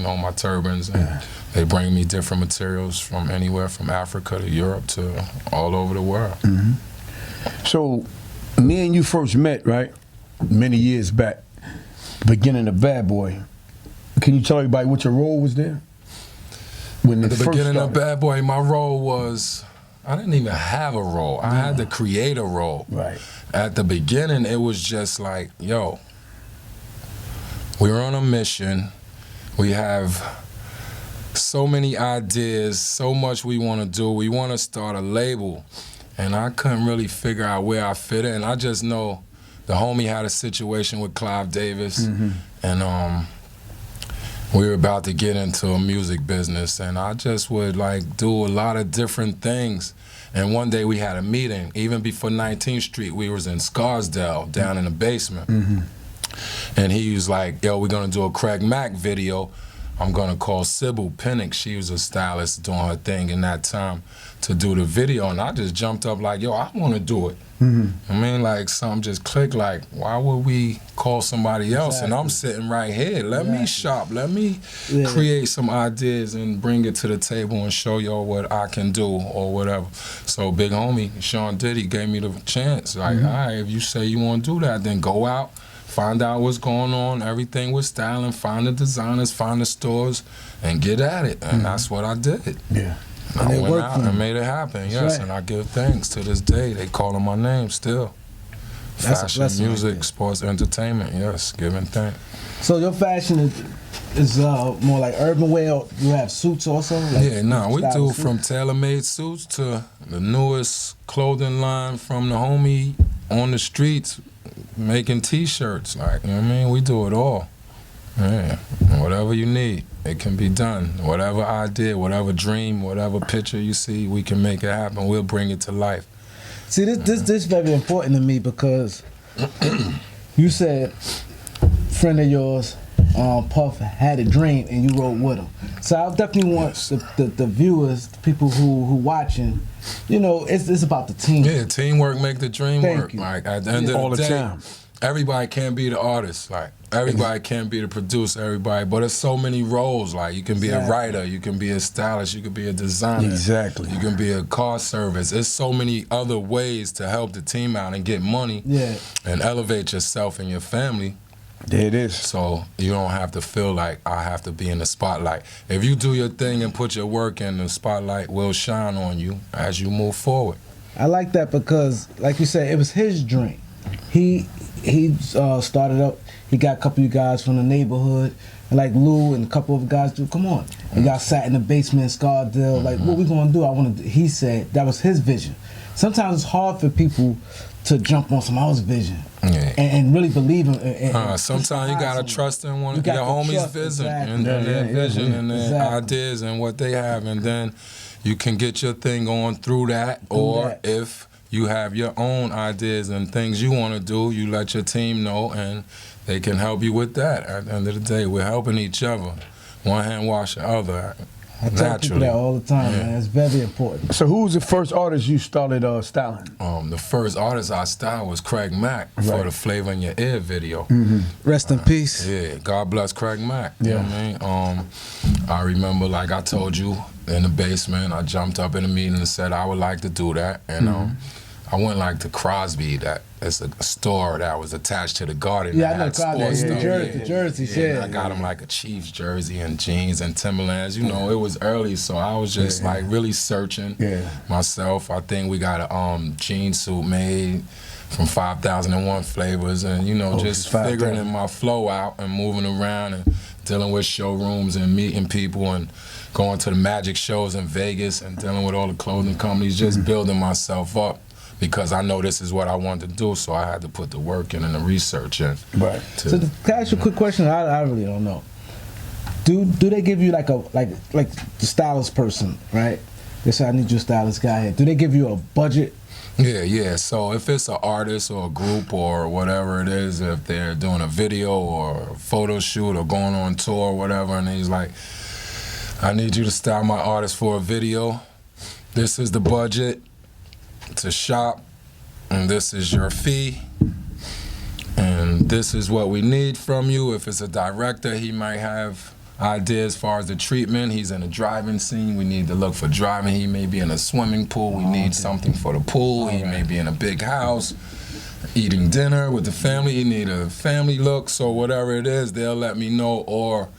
know, my turbans, and they bring me different materials from anywhere from Africa to Europe to all over the world. So, me and you first met, right? Many years back, beginning of Bad Boy. Can you tell everybody what your role was there? When At the beginning started? of Bad Boy, my role was, I didn't even have a role. I had to create a role. Right. At the beginning, it was just like, yo, we're on a mission. We have so many ideas, so much we want to do. We want to start a label. And I couldn't really figure out where I fit in. I just know the homie had a situation with Clive Davis, and we were about to get into a music business, and I just would like do a lot of different things. And one day we had a meeting, even before 19th Street, we was in Scarsdale, down in the basement. And he was like, yo, we're gonna do a Craig Mack video. I'm gonna call Sybil Pinnock. She was a stylist doing her thing in that time to do the video. And I just jumped up like, yo, I wanna do it. I mean, like, something just clicked, like, why would we call somebody else? And I'm sitting right here. Let me shop. Let me create some ideas and bring it to the table and show y'all what I can do or whatever. So big homie, Sean Diddy, gave me the chance. Like, all right, if you say you want to do that, then go out, find out what's going on, everything with styling, find the designers, find the stores, and get at it. And that's what I did. And I it went worked out for and you. made it happen, That's yes, right. and I give thanks to this day. They calling my name still. That's a Fashion, blessing right music, there. sports, entertainment, yes, giving thanks. So your fashion is more like urban wear. You have suits also? Like Yeah, no, we style do suits? from tailor-made suits to the newest clothing line from the homie on the streets making T-shirts. Like, you know what I mean? We do it all. Yeah, whatever you need, it can be done. Whatever idea, whatever dream, whatever picture you see, we can make it happen. We'll bring it to life. See, this very important to me because you said friend of yours, Puff, had a dream and you wrote with him. So I definitely want the viewers, the people who watching, you know, it's about the team. Yeah, teamwork make the dream Thank work. you. Like, at the end All of the the day, time. everybody can't be the artist. Like, everybody can't be the producer, everybody. But there's so many roles. Like, you can be a writer, you can be a stylist, you can be a designer. Exactly. You can be a car service. There's so many other ways to help the team out and get money and elevate yourself and your family. There it is. So you don't have to feel like I have to be in the spotlight. If you do your thing and put your work in, the spotlight will shine on you as you move forward. I like that because, like you said, it was his dream. He started up. He got a couple of you guys from the neighborhood, and like Lou and a couple of guys. Dude, come on! And y'all sat in the basement in Scarsdale. Like, what we gonna do? He said that was his vision. Sometimes it's hard for people to jump on somebody else's vision and really believe in. Sometimes you gotta trust in one of your homies' vision and their vision and their ideas and what they have, and then you can get your thing on through that. Or if you have your own ideas and things you want to do, you let your team know, and they can help you with that. At the end of the day, we're helping each other. One hand wash the other. I tell people that all the time, man. It's very important. So who was the first artist you started styling? The first artist I styled was Craig Mack for the Flavor in Your Ear video. Rest in peace. Yeah, God bless Craig Mack. You know what I mean? I remember, like I told you, in the basement, I jumped up in a meeting and said I would like to do that. And I went like to Crosby, it's a store that was attached to the Garden. Yeah, I know Crosby, the jerseys, I got him like a Chiefs jersey and jeans and Timberlands. You know, it was early, so I was just like really searching myself. I think we got a jean suit made from 5001 Flavors, and you know, just figuring my flow out and moving around and dealing with showrooms and meeting people and going to the magic shows in Vegas and dealing with all the clothing companies, just building myself up. Because I know this is what I wanted to do, so I had to put the work in and the research in. Right. So can I ask you a quick question? I really don't know. Do they give you like the stylist person, right? They say I need you a stylist guy here. Do they give you a budget? Yeah. So if it's an artist or a group or whatever it is, if they're doing a video or a photo shoot or going on tour or whatever, and he's like, I need you to style my artist for a video. This is the budget to shop, and this is your fee, and this is what we need from you. If it's a director, he might have idea as far as the treatment. He's in a driving scene. We need to look for driving. He may be in a swimming pool. We need something for the pool. He may be in a big house, eating dinner with the family. He need a family look. So whatever it is, they'll let me know. Or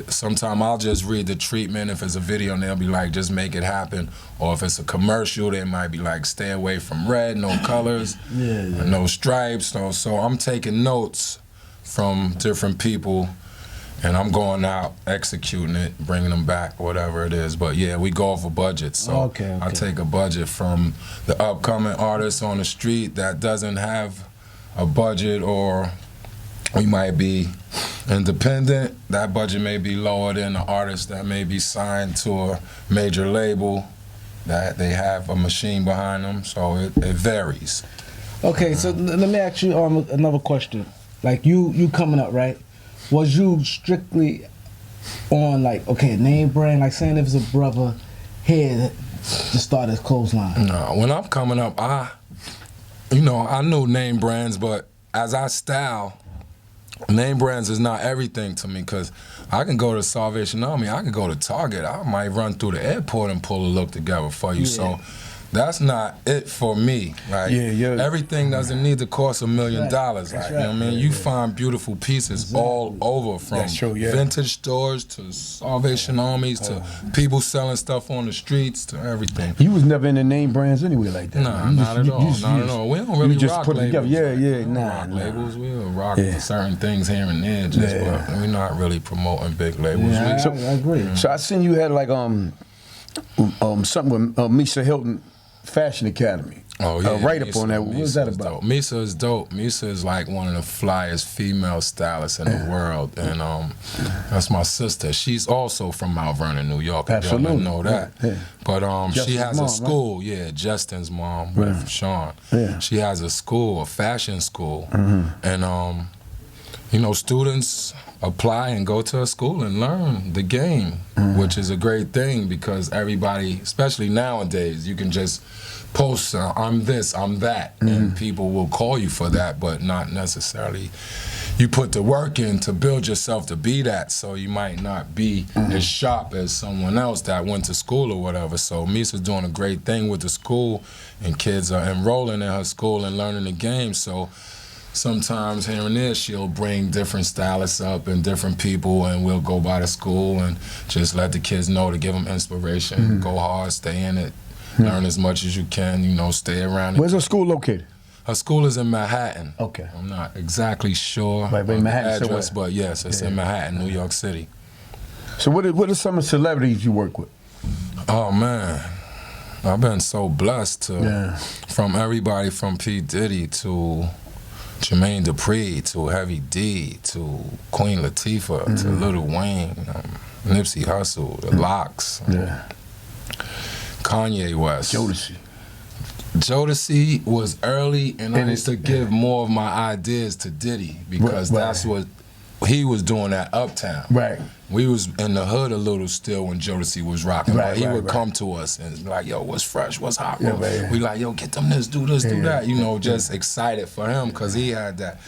sometime I'll just read the treatment. If it's a video, and they'll be like, just make it happen. Or if it's a commercial, they might be like, stay away from red, no colors, no stripes. So I'm taking notes from different people, and I'm going out, executing it, bringing them back, whatever it is. But yeah, we go off a budget. So I take a budget from the upcoming artists on the street that doesn't have a budget, or we might be independent. That budget may be lower than the artist that may be signed to a major label, that they have a machine behind them. So it varies. Okay, so let me ask you another question. Like you coming up, right? Was you strictly on like, okay, name brand, like saying if it's a brother here to start his clothesline? No, when I'm coming up, I knew name brands, but as I style, name brands is not everything to me, because I can go to Salvation Army, I can go to Target, I might run through the airport and pull a look together for you. So that's not it for me. Like, everything doesn't need to cost $1 million. Like, you know what I mean? You find beautiful pieces all over, from vintage stores to Salvation Armies to people selling stuff on the streets to everything. You was never in the name brands anyway like that. Nah, not at all. We don't really rock put labels. Together. Labels. We'll rock certain things here and there, but we're not really promoting big labels. I agree. So I seen you had like something with Misa Hilton Fashion Academy. Oh yeah, right up on that. What was that about? Misa is dope. Misa is like one of the flyest female stylists in the world, and that's my sister. She's also from Mount Vernon, New York. Absolutely, y'all know that. But she has a school. Right? Justin's mom with Sean. She has a school, a fashion school, and students apply and go to a school and learn the game, which is a great thing, because everybody, especially nowadays, you can just post, I'm this, I'm that, and people will call you for that, but not necessarily you put the work in to build yourself to be that, so you might not be as sharp as someone else that went to school or whatever. So Misa's doing a great thing with the school, and kids are enrolling in her school and learning the game. So sometimes here and there she'll bring different stylists up and different people, and we'll go by the school and just let the kids know, to give them inspiration. Go hard, stay in it, learn as much as you can, stay around. Where's her school located? Her school is in Manhattan. Okay. I'm not exactly sure of the Manhattan address, but yes, it's in Manhattan, New York City. So what are some of the celebrities you work with? Oh man, I've been so blessed from everybody from P. Diddy to Jermaine Dupri to Heavy D to Queen Latifah to Lil Wayne, Nipsey Hussle, The Lox, Kanye West. Jodeci was early, and I used to give more of my ideas to Diddy, because that's what he was doing at Uptown. Right. We was in the hood a little still when Jodeci was rocking. But he would come to us and be like, yo, what's fresh, what's hot? We like, yo, get them this, do that. Just excited for him, because he had that.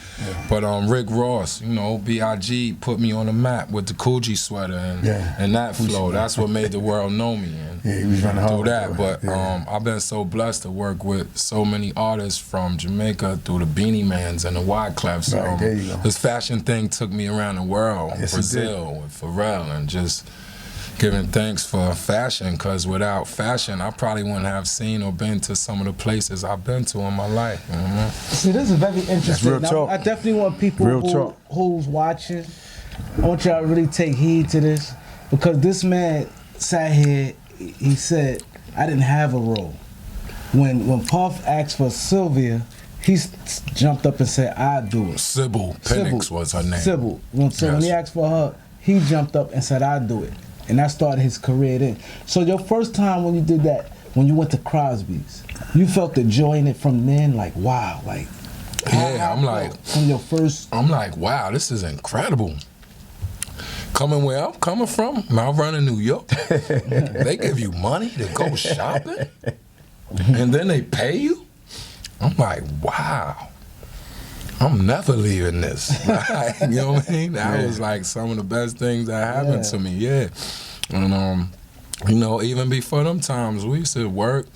But Rick Ross, B.I.G. put me on the map with the Coogee sweater and that flow. That's what made the world know me. And he was running hard. Do that. But I've been so blessed to work with so many artists from Jamaica through the Beanie Mans and the Wyclefs. This fashion thing took me around the world, Brazil, with Pharrell, and just giving thanks for fashion, because without fashion, I probably wouldn't have seen or been to some of the places I've been to in my life. See, this is very interesting. Real talk. I definitely want people who's watching, I want y'all to really take heed to this, because this man sat here, he said, I didn't have a role. When Puff asked for Sylvia, he jumped up and said, I'd do it. Sybil Penix was her name. Sybil. When he asked for her, he jumped up and said, I'd do it. And that started his career then. So your first time when you did that, when you went to Crosby's, you felt the joy in it from then, like, wow, like. I'm like, from your first. I'm like, wow, this is incredible. Coming where I'm coming from, Mount Vernon, New York, they give you money to go shopping, and then they pay you? I'm like, wow. I'm never leaving this. Like, you know what I mean? That was like some of the best things that happened to me, And you know, even before them times, we used to work,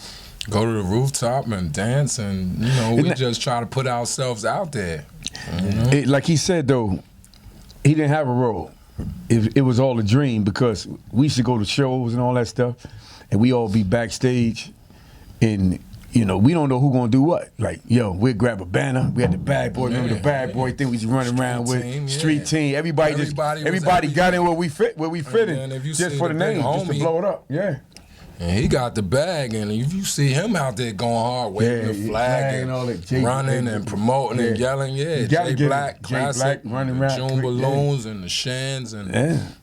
go to the rooftop and dance, and you know, we just try to put ourselves out there. You know? Like he said though, he didn't have a role. It was all a dream because we used to go to shows and all that stuff, and we all be backstage, and you know, we don't know who gonna do what. Like, yo, we'd grab a banner. We had the bad boy. Remember the bad boy thing we used to run around with? Street team. Everybody got in where we fit in. If you just see for the name, just to blow it up. Yeah. And he got the bag, and if you see him out there going hard, waving the flag and all that, running and promoting and yelling, Jay Black, classic, running around, June Balloons and the Shans and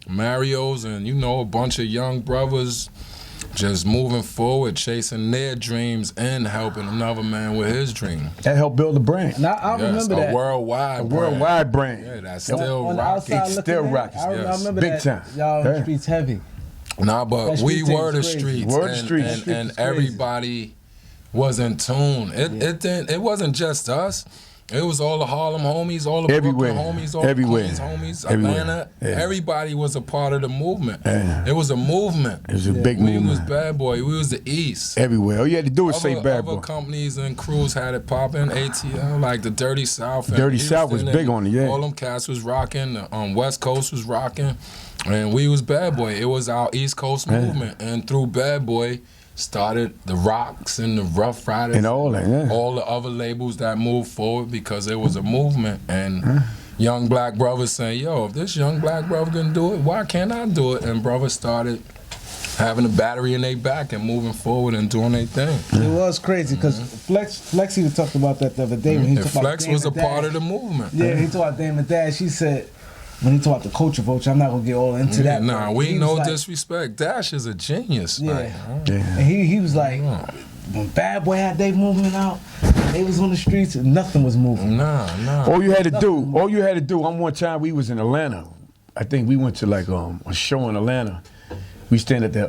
Marios, and you know, a bunch of young brothers just moving forward, chasing their dreams and helping another man with his dream. That helped build a brand. And I remember that. A worldwide brand. Yeah, that's still rocking. It's still rocking. I remember big that. time. Y'all in the streets heavy. Nah, but we were the streets. Word streets. And everybody was in tune. It wasn't just us. It was all the Harlem homies, all the Brooklyn homies, all the Queens homies, Atlanta. Everybody was a part of the movement. It was a movement. It was a big movement. We was Bad Boy. We was the East. Everywhere. All you had to do was say Bad Boy. Other companies and crews had it popping. ATL, like the Dirty South. Dirty South was big on it, All them cats was rocking. The West Coast was rocking. And we was Bad Boy. It was our East Coast movement. And through Bad Boy, started the Rocks and the Rough Riders and all that, all the other labels that moved forward because it was a movement. And young black brothers saying, yo, if this young black brother can do it, why can't I do it? And brothers started having a battery in their back and moving forward and doing their thing. It was crazy because Flex even talked about that the other day when he talked about Flex was a part of the movement. Yeah, he talked about Damon Dash. She said, when he talked about the culture vulture, I'm not gonna get all into that. Nah, we no disrespect. Dash is a genius. And he was like, when Bad Boy had their movement out, they was on the streets, and nothing was moving. Nah. All you had to do. One time we was in Atlanta. I think we went to like a show in Atlanta. We stand at the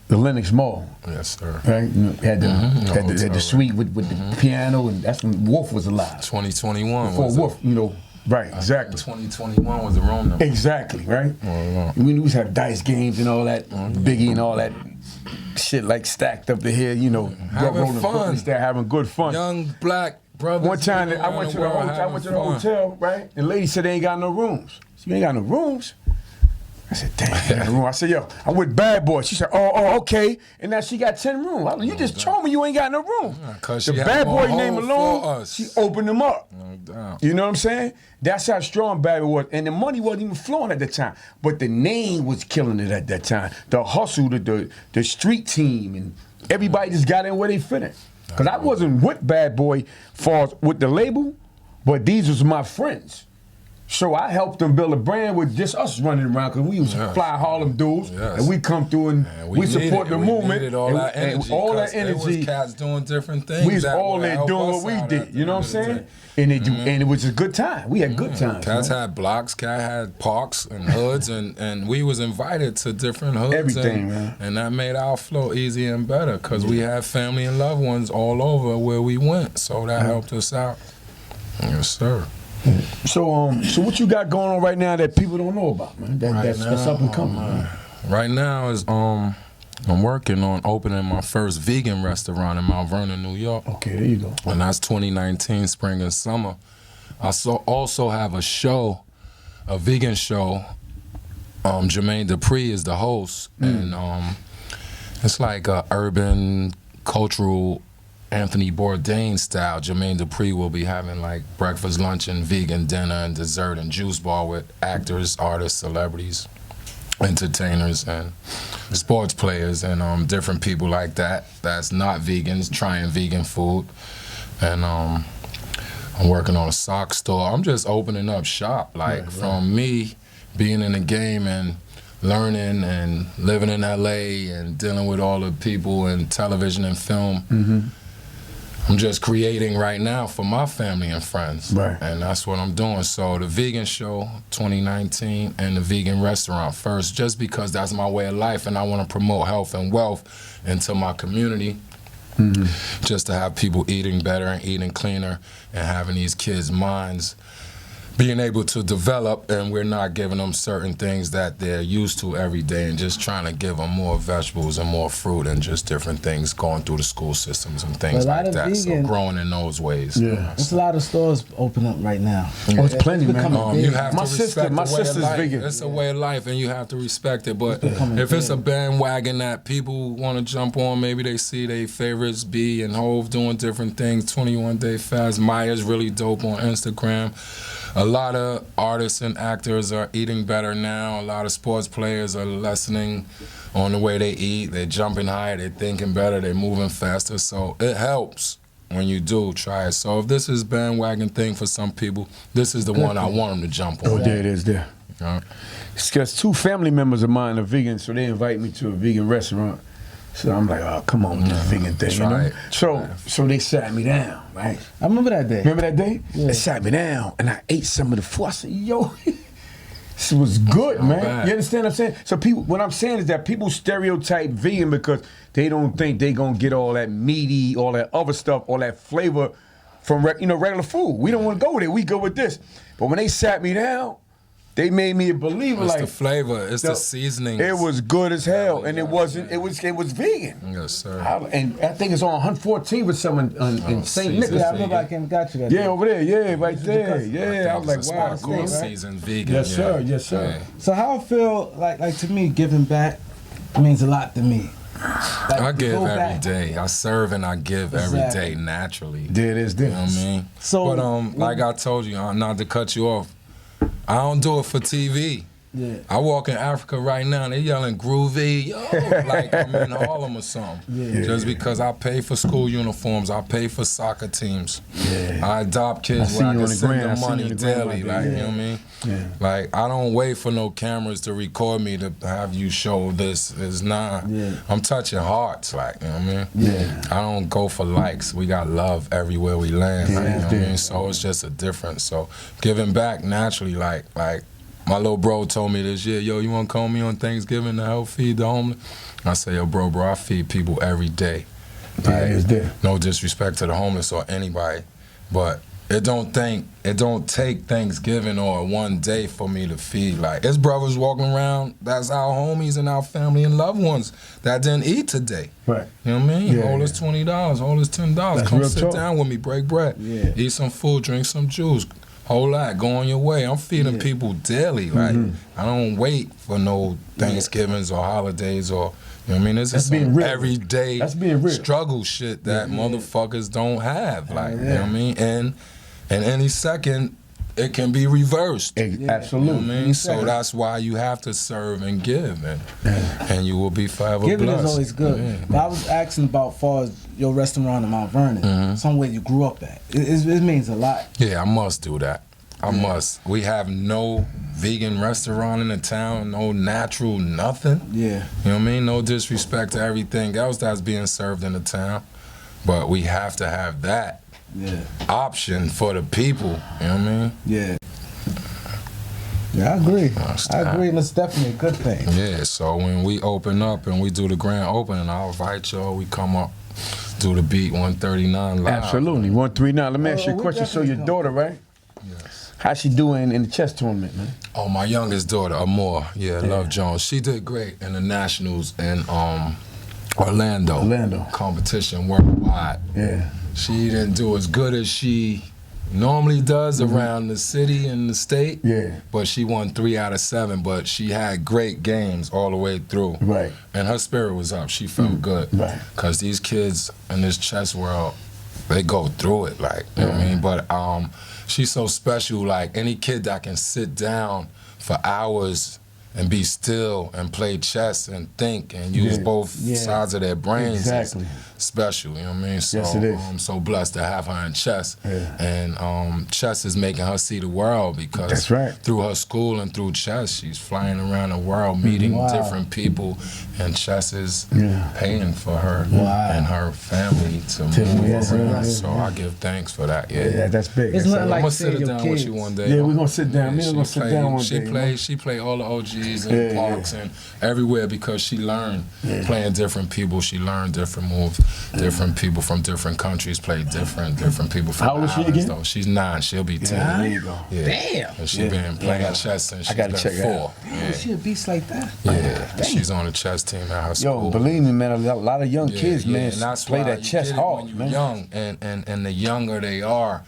Lenox Mall. Yes, sir. Right? Had the suite with the piano, and that's when Wolf was alive. 2021. Before Wolf, you know. Right, exactly. 2021 was the room number. Exactly, right? We used to have dice games and all that, Biggie and all that shit like stacked up to here, you know. Having fun. They're having good fun. Young black brothers. One time I went to the hotel, right? The lady said they ain't got no rooms. She ain't got no rooms? I said, damn, I said, yo, I'm with Bad Boy. She said, oh, okay. And now she got 10 rooms. You just told me you ain't got no room. The Bad Boy name alone, she opened them up. No doubt. You know what I'm saying? That's how strong Bad Boy was. And the money wasn't even flowing at the time. But the name was killing it at that time. The hustle, the street team, and everybody just got in where they fit in. Because I wasn't with Bad Boy with the label, but these was my friends. So I helped them build a brand with just us running around because we was fly Harlem dudes, and we come through and we support the movement. Needed all that energy. All that energy. It was cats doing different things. We was all there doing what we did. You know what I'm saying? And it was a good time. We had good times. Cats had blocks. Cat had parks and hoods, and we was invited to different hoods. Everything, man. And that made our flow easier and better because we had family and loved ones all over where we went. So that helped us out. Yes, sir. So what you got going on right now that people don't know about, man? That's up and coming. Right now is I'm working on opening my first vegan restaurant in Mount Vernon, New York. Okay, there you go. And that's 2019, spring and summer. I also have a show, a vegan show. Jermaine Dupri is the host, and it's like a urban cultural Anthony Bourdain style. Jermaine Dupri will be having like breakfast, lunch, and vegan dinner and dessert and juice bar with actors, artists, celebrities, entertainers, and sports players, and different people like that that's not vegans trying vegan food. And I'm working on a sock store. I'm just opening up shop, from me being in the game and learning and living in LA and dealing with all the people in television and film. I'm just creating right now for my family and friends. Right. And that's what I'm doing. So the vegan show, 2019, and the vegan restaurant first, just because that's my way of life and I want to promote health and wealth into my community. just to have people eating better and eating cleaner and having these kids' minds being able to develop, and we're not giving them certain things that they're used to every day, and just trying to give them more vegetables and more fruit and just different things going through the school systems and things like that. So growing in those ways. Yeah, there's a lot of stores open up right now. Oh, it's plenty, man. You have to respect my the way of sister's life. vegan. It's a way of life, and you have to respect it. But if it's a bandwagon that people want to jump on, maybe they see their favorites, B and Hove doing different things. 21 Day Fast. Maya's really dope on Instagram. A lot of artists and actors are eating better now. A lot of sports players are lessening on the way they eat. They're jumping higher, they're thinking better, they're moving faster. So it helps when you do try it. So if this is bandwagon thing for some people, this is the one I want them to jump on. Oh, there it is, there. It's because 2 family members of mine are vegan, so they invite me to a vegan restaurant. So I'm like, oh, come on with this vegan thing, you know? So they sat me down, right? I remember that day. Remember that day? Yeah. They sat me down, and I ate some of the food. I said, yo, this was good, man. Bad. You understand what I'm saying? So people, what I'm saying is that people stereotype vegan because they don't think they gonna get all that meaty, all that other stuff, all that flavor from regular food. We don't want to go there. We go with this. But when they sat me down, they made me a believer. It's like the flavor, it's the seasoning. It was good as hell, and it wasn't. It was vegan. Yes, sir. And I think it's on 114 with someone in St. Nicholas. Yeah, I remember I came and got you that Yeah, day. over there. Yeah, right there. Yeah, I was like, wow, cool. cool. Seasoned vegan. Yes, sir. Yes, sir. Yeah. So how I feel like to me, giving back means a lot to me. Like, I give go every back. day. I serve and I give every day naturally. There it is. You know what I mean? So, but like I told you, not to cut you off, I don't do it for TV. Yeah. I walk in Africa right now and they yelling Groovey, yo, like I'm in Harlem or something. Yeah. Just because I pay for school uniforms, I pay for soccer teams. Yeah. I adopt kids I where I see you can on the send gram. I them see you money on the gram daily, out there. like, Yeah. you know what I mean? Yeah. Like, I don't wait for no cameras to record me to have you show this. It's not. Yeah. I'm touching hearts, like, you know what I mean? Yeah. I don't go for likes. We got love everywhere we land, Yeah, like, you know what I yeah. mean? So it's just a difference. So giving back naturally, like my little bro told me this year, yo, you want to call me on Thanksgiving to help feed the homeless? I say, yo, bro, I feed people every day. Yeah, it's there. No disrespect to the homeless or anybody, but it don't take Thanksgiving or one day for me to feed. Like, it's brothers walking around, that's our homies and our family and loved ones that didn't eat today. Right. You know what I mean? Yeah, Hold us $20, hold us $10. That's Come real sit talk. down with me, break bread, Yeah. eat some food, drink some juice. Whole lot, go on your way. I'm feeding people daily. Like, I don't wait for no Thanksgivings or holidays or, you know what I mean? This That's is being some real. everyday That's being real. struggle shit that motherfuckers don't have. Like, you know what I mean? And any second, it can be reversed. You know Absolutely. what I mean? So that's why you have to serve and give, and you will be forever Giving blessed. is always good. Yeah. But I was asking about far as your restaurant in Mount Vernon, somewhere you grew up at. It means a lot. Yeah, I must do that. I must. We have no vegan restaurant in the town, no natural nothing. Yeah. You know what I mean? No disrespect to everything else that's being served in the town. But we have to have that option for the people. You know what I mean? Yeah. Yeah, I agree. That's I that. agree, and it's definitely a good thing. Yeah, so when we open up and we do the grand opening, I'll invite y'all. We come up, do the beat 139 live. Absolutely. 139. Let me ask you a we question. So your definitely daughter, right? Yes. How's she doing in the chess tournament, man? Oh, my youngest daughter, Amore. Yeah, Love Jones. She did great in the nationals in Orlando. Competition worldwide. Yeah. She didn't do as good as she normally does around the city and the state. Yeah. But she won 3 out of 7. But she had great games all the way through. Right. And her spirit was up. She felt good. Right. Because these kids in this chess world, they go through it, like, you know what I mean? But she's so special, like, any kid that can sit down for hours and be still and play chess and think and use both sides of their brains Exactly. is special, you know what I mean? So Yes, it is. I'm so blessed to have her in chess. Yeah. And chess is making her see the world because That's right. through her school and through chess, she's flying around the world meeting different people, and chess is paying for her and her family to move around. So I give thanks for that. Yeah, that's big. It's nothing I'm like gonna seeing sit your down kids. with you one day. Yeah, we're gonna sit down. Me and gonna sit down one day. She play all the OGs and parks and everywhere because she learned playing different people. She learned different moves. Different people from different countries play different people from How old is she islands, again? though. She's 9. She'll be 10. There you go. Yeah. Damn. And she's been playing chess since she's been 4. Damn, she a beast like that. Yeah. She's on the chess team at her school. Yo, believe me, man, a lot of young kids, man, and that's play why that you chess get it hard, when you're man. young, and the younger they are,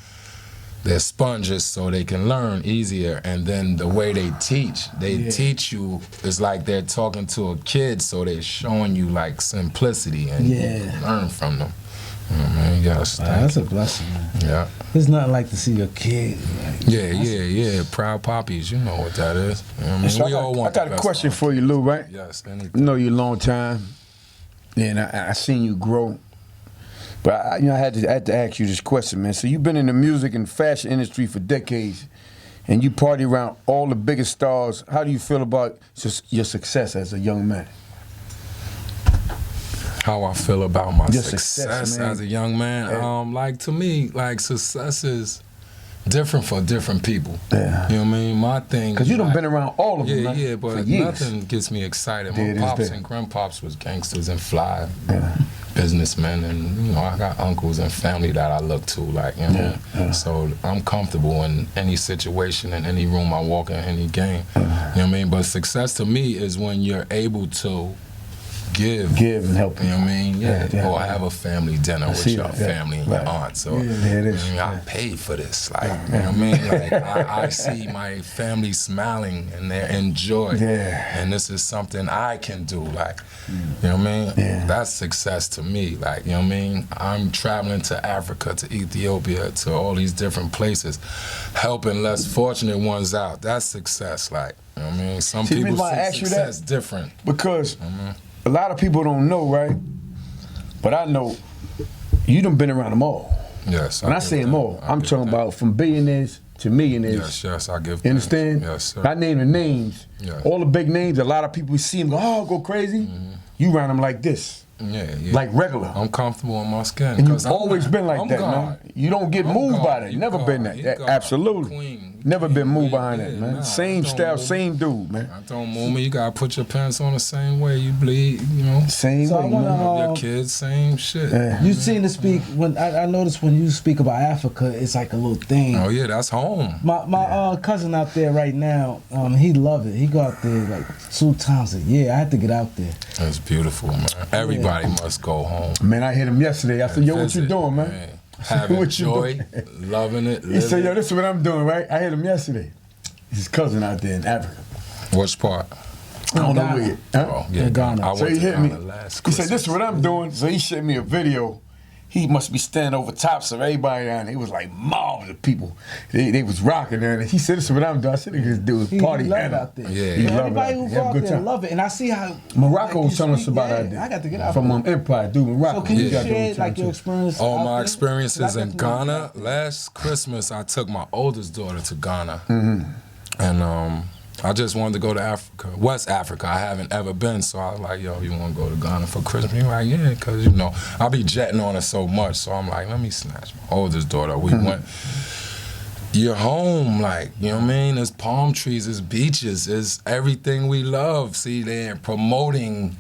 they're sponges, so they can learn easier. And then the way they teach teach you is like they're talking to a kid, so they're showing you like simplicity, and you learn from them. You know, man, you gotta stay. That's a blessing, man. Yeah. There's nothing like to see your kid. Like, Yeah. Proud poppies, you know what that is. You know what I mean? So We all want I got the a best question for for you, Lou, right? Yes, I anything. know you a long time, and I seen you grow. But I had to ask you this question, man. So you've been in the music and fashion industry for decades, and you party around all the biggest stars. How do you feel about your success as a young man? How I feel about my Your success man. as a young man. Yeah. Like to me, like success is different for different people. Yeah. You know what I mean? My thing. Because you done like, been around all of them, man, Yeah, for but years. nothing gets me excited. Yeah, it My is pops there. and grandpops was gangsters and fly businessmen, and you know I got uncles and family that I look to, like you know. So I'm comfortable in any situation, in any room I walk in, any game. You know what I mean? But success to me is when you're able to give and help. You know what I mean? Yeah. Or have a family dinner with see your that, yeah. family and Right. your aunt. So Yeah, it is. I mean, I paid for this. Like, you know what I mean? Like, I see my family smiling and they enjoy. Yeah. And this is something I can do. Like, you know what I mean? Yeah. That's success to me. Like, you know what I mean? I'm traveling to Africa, to Ethiopia, to all these different places, helping less fortunate ones out. That's success. Like, you know what I mean? Some See, the people reason why I see ask you success that, different. Because a lot of people don't know, right? But I know you done been around them all. Yes. When I say them all, I'm talking about from billionaires to millionaires. Yes, I give You understand? Yes, sir. I name the names. Yes. All the big names, a lot of people see them go crazy. You around them like this. Yeah. Like regular. I'm comfortable in my skin. And 'cause you've I'm always not- been like I'm that, God. man. You don't get I'm moved God. by that. You Never God. been that. You That- God. absolutely. Queen. Never been moved Yeah, behind that, man. nah, Same don't style, move. same dude, man. I don't move me. You gotta put your pants on the same way you bleed. You know. Same So I way, wanna, man. Your kids, same shit. Yeah. You seem to speak when I noticed when you speak about Africa, it's like a little thing. Oh yeah, that's home. My cousin out there right now, he love it. He go out there like 2 times a year. I had to get out there. It's beautiful, man. Everybody must go home. Man, I hit him yesterday. I said, yo, what you Visit, doing, man? Having What you joy, doing? loving it. He said, living yo, it. this is what I'm doing, right? I hit him yesterday. His cousin out there in Africa. Which part? I don't know Ghana. where. Huh? Oh, yeah, In Ghana. I So went he to hit me. Ghana last He said, this is Christmas. what I'm doing. So he sent me a video. He must be standing over tops of everybody down there. It was like mobs of people. They was rocking there. And he said, this is what I'm doing. I said, this dude was He party love animal. out there. Yeah. He So love everybody it who out go there. Have a out good there time. love it, and I see how Morocco like, was you telling us speak, about yeah, that. I got to get out From there. Empire, dude, Morocco. So can you We got to share go like to your it. experience? All out my there? experiences 'Cause I in definitely- Ghana. Last Christmas, I took my oldest daughter to Ghana, Mm-hmm. and I just wanted to go to Africa, West Africa. I haven't ever been, so I was like, "Yo, you want to go to Ghana for Christmas?" He's like, "Yeah," because you know I be jetting on it so much. So I'm like, "Let me snatch my oldest daughter." We went. You're home, like, you know what I mean? There's palm trees, there's beaches, there's everything we love. See, they're promoting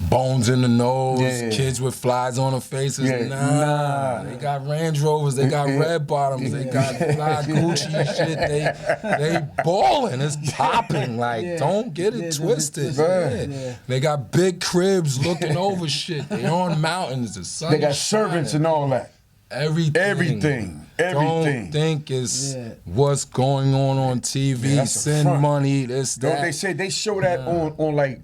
bones in the nose, Yeah. kids with flies on their faces. Yeah. Nah, they got Range Rovers, they got red bottoms, they got fly Gucci shit. They balling, it's popping. Like, Yeah. don't get it Yeah, twisted. yeah. Yeah. They got big cribs looking over shit. They on mountains, the sun. They got is servants shining. and all that. Everything. Everything. Don't think it's Yeah. what's going on TV. Yeah, that's a Send front. money, this, Don't that. they say they show that on like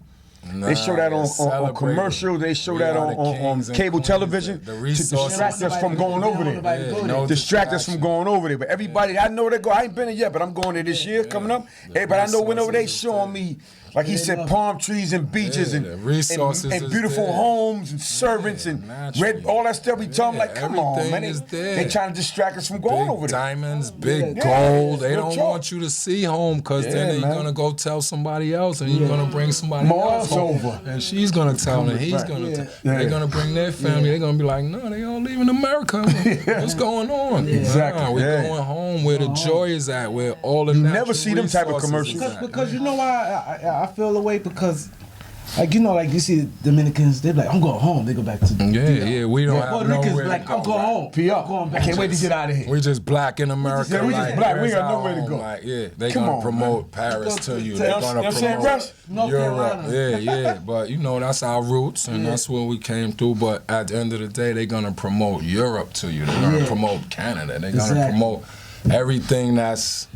they show that Nah, on celebrating. commercials, they show We that are the on kings and cable queens, television the to resources. distract us from going over there. Nobody no Distract us from going over there. But everybody, I know they go. I ain't been there yet, but I'm going there this year coming up. Everybody I know went over there showing me like he They said, love palm trees and beaches the resources and is beautiful there. homes and servants and naturally. all that stuff. We talking like, come on, everything man. is there. They trying to distract us from going Big over there. diamonds, big Yeah, gold. They real don't talk. want you to see home because then Yeah, they're man. gonna go tell somebody else, and you're gonna bring somebody More else else home. over. And she's gonna tell, and he's Right. gonna. Yeah. They're gonna bring their family. They're gonna be like, no, they all leaving America. What's going on? Exactly. Nah, we're Yeah. going home where the joy is at, where all the You natural never see them type of resources commercials. is at. Because you know why I feel the way, because like, you know, like you see Dominicans, they be like, I'm going home. They go back to Yeah, we don't have Puerto Ricans nowhere be like, to I'm go. going home. PR. I'm going back. I can't wait to get out of here. We just black in America. Yeah, we just like, black. We where's got our nowhere to home? go. Like, yeah, they Come gonna on, promote Paris Go to to- you. to- They're you know gonna what I'm saying, promote Russ? North Europe. Carolina. Yeah. But you know that's our roots, and that's where we came through. But at the end of the day, they're gonna promote Europe to you. They're gonna Yeah. promote Canada. They're gonna Exactly. promote everything that's.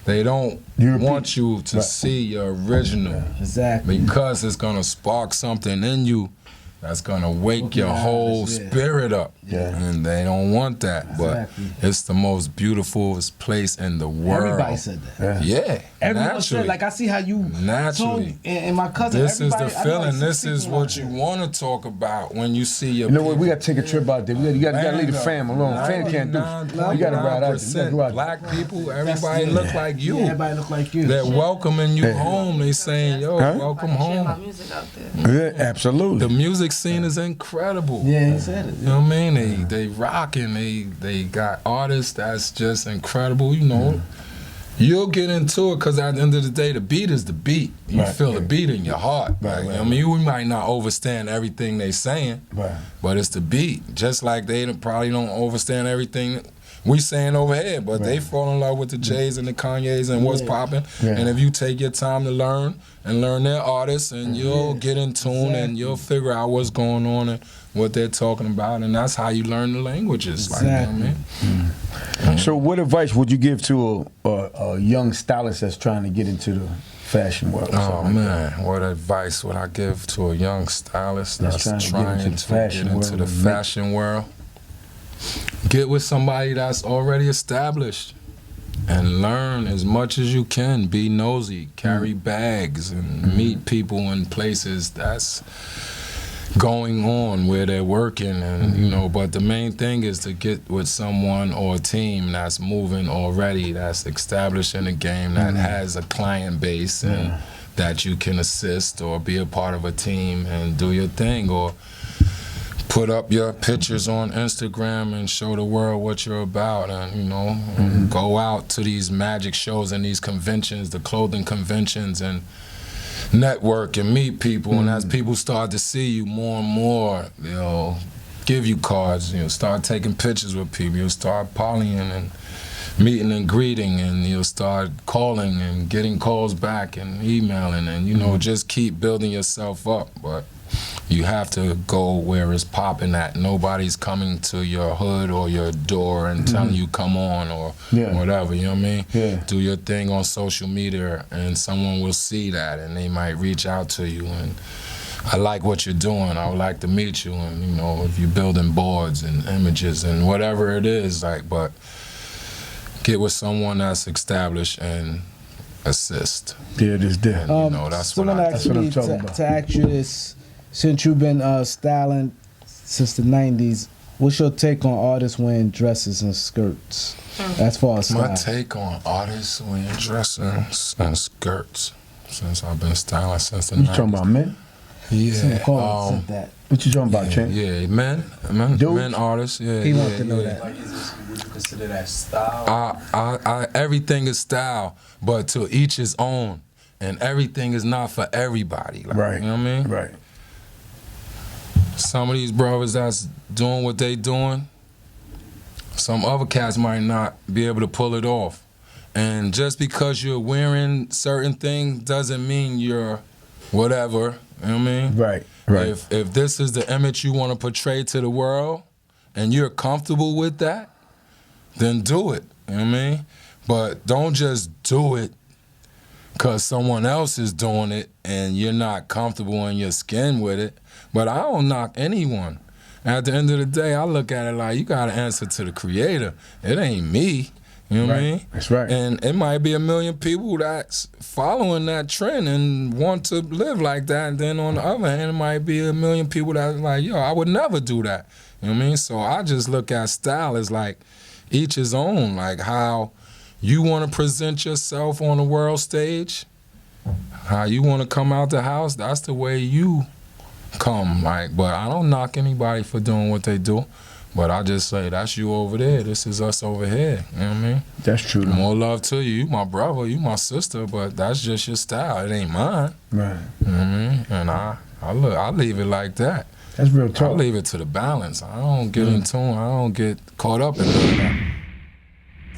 They don't European. want you to see your original Exactly. because it's gonna spark something in you that's gonna wake your whole yeah. spirit up. Yeah. And they don't want that. But Exactly. it's the most beautiful place in the world. Everybody said that. Yeah. Everyone naturally. said, like, I see how you Naturally. told- and my cousin. This is the everybody- I know, feeling. like, This six is people what out you there. want to talk about when you see your You know what? people. We got to take a trip out there. You got to leave the fam alone. Fam can't do it. You got to ride out there. You got to go out there. Black people, everybody look like you. Yeah, everybody look like you. They're welcoming you home. They saying, yo, Huh? welcome I share my home. music out there. Yeah, absolutely. The music scene is incredible. Yeah, he said it. You know what I mean? They rocking. They got artists that's just incredible. You know, you'll get into it because at the end of the day, the beat is the beat. You Right, feel the yeah. beat in your heart. Right, Like, right, I mean, we might not understand everything they saying, Right. but it's the beat. Just like they probably don't understand everything we saying over here, but they fall in love with the Jays and the Kanyes and what's popping. Yeah. And if you take your time to learn their artists, and you'll get in tune and you'll figure out what's going on and what they're talking about, and that's how you learn the languages. Like, you know what I mean? So, what advice would you give to a young stylist that's trying to get into the fashion world? Oh man, what advice would I give to a young stylist That's that's trying trying to get into the fashion to get into world the and make- fashion world? Get with somebody that's already established and learn as much as you can. Be nosy, carry bags, and meet people in places that's going on where they're working, and you know. But the main thing is to get with someone or a team that's moving already, that's established in the game, that has a client base, and that you can assist or be a part of a team and do your thing, or put up your pictures on Instagram and show the world what you're about, and you know, and go out to these magic shows and these conventions, the clothing conventions, and network and meet people. And as people start to see you more and more, they'll give you cards. You'll start taking pictures with people. You'll start polying and meeting and greeting, and you'll start calling and getting calls back and emailing, and you know, just keep building yourself up. But you have to go where it's popping at. Nobody's coming to your hood or your door and telling you come on or whatever, you know what I mean? Yeah. Do your thing on social media and someone will see that and they might reach out to you and I like what you're doing. I would like to meet you, and you know, if you're building boards and images and whatever it is, like, but get with someone that's established and assist. There it is there. And, you know, that's what someone I asked That's what I'm me talking about. to ask you this, since you've been styling since the 90s, what's your take on artists wearing dresses and skirts as far as My style? take on artists wearing dresses and skirts since I've been styling since the You 90s. talking about men? Some Yeah, callers said that. What you talking about, Chen? yeah, men Dudes? men artists. Yeah, He yeah, wants to know yeah. that. Like, would you consider that style? I everything is style, but to each his own, and everything is not for everybody. Like, Right. you know what I mean? Right. Some of these brothers that's doing what they doing, some other cats might not be able to pull it off. And just because you're wearing certain things doesn't mean you're whatever. You know what I mean? Right. Right. If this is the image you want to portray to the world and you're comfortable with that, then do it. You know what I mean? But don't just do it because someone else is doing it and you're not comfortable in your skin with it. But I don't knock anyone. At the end of the day, I look at it like you got to answer to the creator. It ain't me. You You know what I Right. mean? That's right. And it might be 1 million people that's following that trend and want to live like that. And then on the other hand, it might be 1 million people that's like, yo, I would never do that. You know what I mean? So I just look at style as like each his own, like how you want to present yourself on the world stage, how you want to come out the house, that's the way you come. Like, but I don't knock anybody for doing what they do. But I just say, that's you over there, this is us over here. You know what I mean? That's true. Though. More love to you. You my brother, you my sister, but that's just your style. It ain't mine. Right. You know what I mean? And I leave it like that. That's real I talk. leave it to the balance. I don't get in tune. I don't get caught up in that.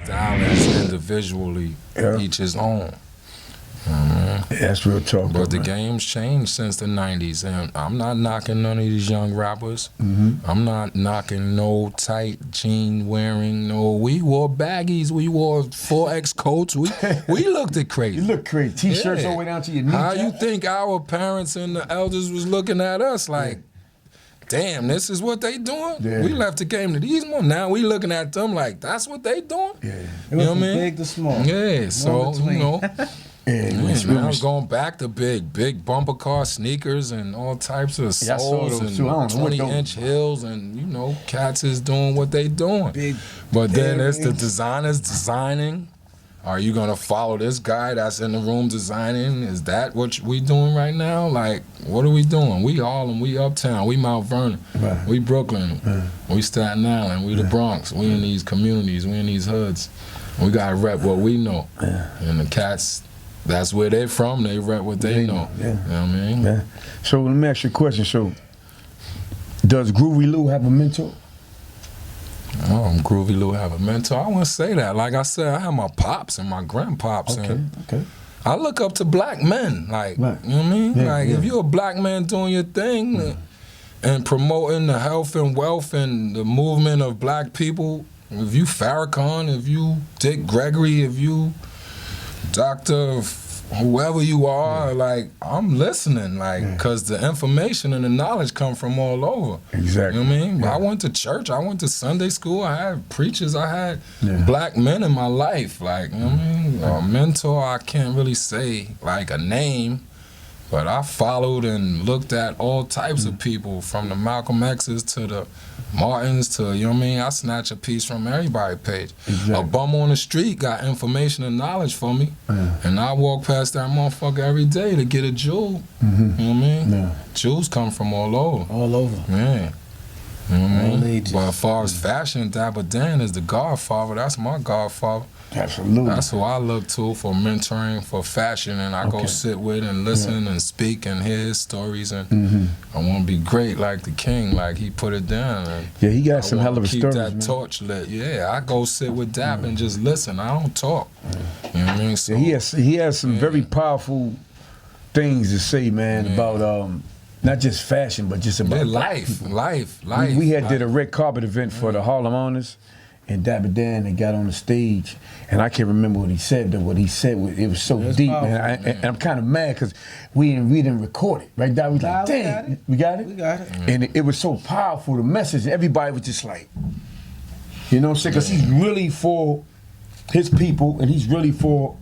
Style is individually each his own. You know what I mean? Yeah, that's real talk. But though, the man. game's changed since the 90s, and I'm not knocking none of these young rappers. Mm-hmm. I'm not knocking no tight jean wearing, no. We wore baggies, we wore 4X coats, we looked at crazy. You look crazy. T-shirts Yeah. all the way down to your knees. How you think our parents and the elders was looking at us like, damn, this is what they doing? Yeah. We left the game to these more. Now we looking at them like, that's what they doing? Yeah. It You went know from what I mean? big to small. Yeah, so, between. you know. Yeah, Now it's going back to big bumper car sneakers and all types of Yeah, I saw soles those too. I and don't know what 20-inch heels, and you know, cats is doing what they doing. Big But then it's the earrings. designers designing. Are you gonna follow this guy that's in the room designing? Is that what we doing right now? Like, what are we doing? We Harlem, we Uptown, we Mount Vernon, Right. we Brooklyn, we Staten Island, we the Bronx, we in these communities, we in these hoods. We gotta rep what we know. And the cats, that's where they're from, they rep what they know. Yeah. You know what I mean? Yeah. So let me ask you a question. So, does Groovey Lew have a mentor? Groovey Lew have a mentor. I wouldn't say that. Like I said, I have my pops and my grandpops. And Okay. I look up to black men. Like, Right. you know what I mean? Yeah, Like, yeah. if you're a black man doing your thing and promoting the health and wealth and the movement of black people, if you Farrakhan, if you Dick Gregory, if you Dr. Whoever you are, like, I'm listening, like, because the information and the knowledge come from all over. Exactly. You know what I mean? Yeah. I went to church, I went to Sunday school, I had preachers, I had Yeah. black men in my life. Like, you know what I mean? A mentor, I can't really say, like, a name, but I followed and looked at all types of people, from the Malcolm X's to the Martins to, you know what I mean? I snatch a piece from everybody's page. Exactly. A bum on the street got information and knowledge for me, Yeah. and I walk past that motherfucker every day to get a jewel. Mm-hmm. You know what I mean? Yeah. Jewels come from all over. All over. Yeah. You know what I All mean? ages. But as far as fashion, Dapper Dan is the godfather. That's my godfather. Absolutely. That's who I look to for mentoring, for fashion, and I go Okay. sit with and listen and speak and hear his stories. And Mm-hmm. I want to be great like the king, like he put it down. And Yeah, he got I some wanna hell of a keep stories, that man. torch lit. Yeah, I go sit with Dap and just listen. I don't talk. You know what I mean? So Yeah, he has some very powerful things to say, man, about not just fashion, but just about yeah, black life. people. We had did a red carpet event for the Harlem Owners, and Dapper Dan and got on the stage, and I can't remember what he said. But what he said was, it was so It's deep, powerful, and I'm kind of mad because we didn't record it, right? That was Nah, like, we damn, got it. we got it. We got it. And it was so powerful, the message. Everybody was just like, you know what I'm saying? Because he's really for his people, and he's really for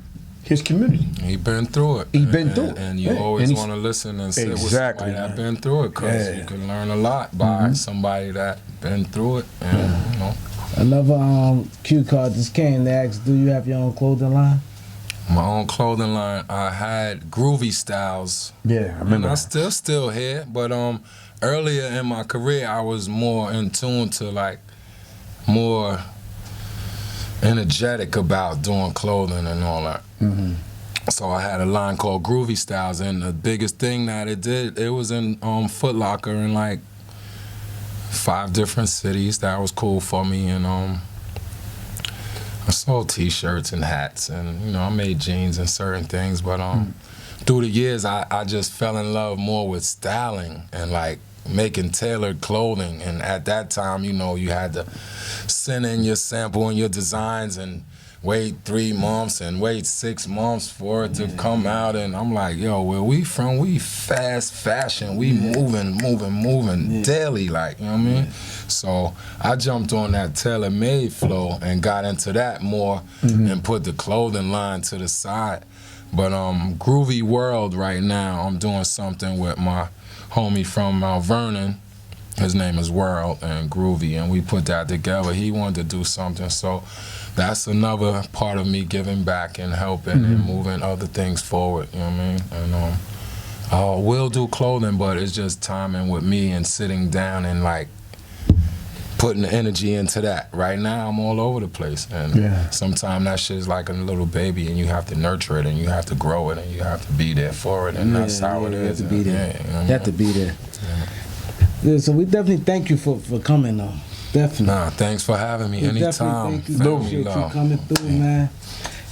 his community. He been through it. He been through it. And you Yeah. always And he's- want to listen and sit Exactly, with somebody that man. been through it, because Yeah. you can learn a lot by somebody that been through it. And, you know, Another cue card just came. They asked, do you have your own clothing line? my own clothing line, I had Groovey Styles. Yeah, I And remember. I still here, but earlier in my career, I was more in tune to, like, more energetic about doing clothing and all that. Mm-hmm. So I had a line called Groovey Styles, and the biggest thing that it did, it was in Foot Locker in like 5 different cities. That was cool for me, and I sold T-shirts and hats, and you know, I made jeans and certain things. But through the years, I just fell in love more with styling and like making tailored clothing. And at that time, you know, you had to send in your sample and your designs, and wait 3 months and wait 6 months for it to come out, and I'm like, yo, where we from? We fast fashion, we moving daily, like, you know what I mean? So I jumped on that tailor-made flow and got into that more and put the clothing line to the side. But Groovey World right now, I'm doing something with my homie from Mount Vernon. His name is World and Groovy, and we put that together. He wanted to do something, so that's another part of me giving back and helping and moving other things forward, you know what I mean? And we'll do clothing, but it's just timing with me and sitting down and like putting the energy into that. Right now, I'm all over the place, and sometimes that shit is like a little baby, and you have to nurture it, and you have to grow it, and you have to be there for it, and that's how it is. You have to be there. You know what I mean? You have to be there. Yeah, so we definitely thank you for coming, though. Definitely. Nah, thanks for having me. Anytime. Thank you. Appreciate you coming through, man.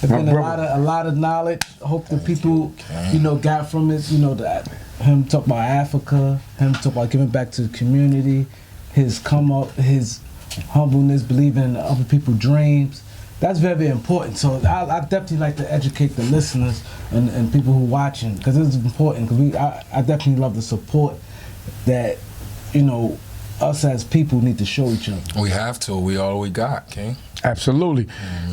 It's been a lot of knowledge. I hope the people, got from it, him talk about Africa, him talk about giving back to the community, his come up, his humbleness, believing in other people's dreams. That's very, very important. So I definitely like to educate the listeners and people who are watching, because it's important, because I definitely love the support that, us as people need to show each other. We have to. We all we got, King. Absolutely.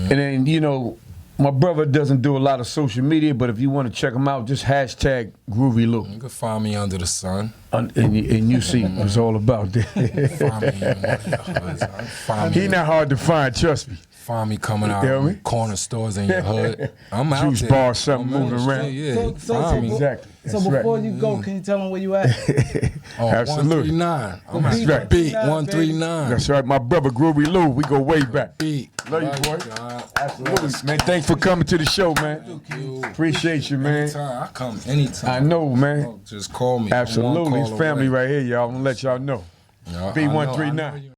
And then, my brother doesn't do a lot of social media, but if you want to check him out, just hashtag Groovey Lew. You can find me under the sun. And you see what it's all about. He not hard to find, trust me. Find me coming out of corner stores in your hood. I'm out Juice there. bar, something moving around. Yeah, Exactly. So before you go, can you tell them where you at? Absolutely. 139. I'm That's at right. Beat 139. That's right. My brother Groovey Lew, we go way back. Beat. Love you, boy. Absolutely. Man, thanks for coming to the show, man. Appreciate you, man. Anytime. I come anytime. I know, man. Just call me. Absolutely. It's family right here, y'all. I'm going to let y'all know. B139.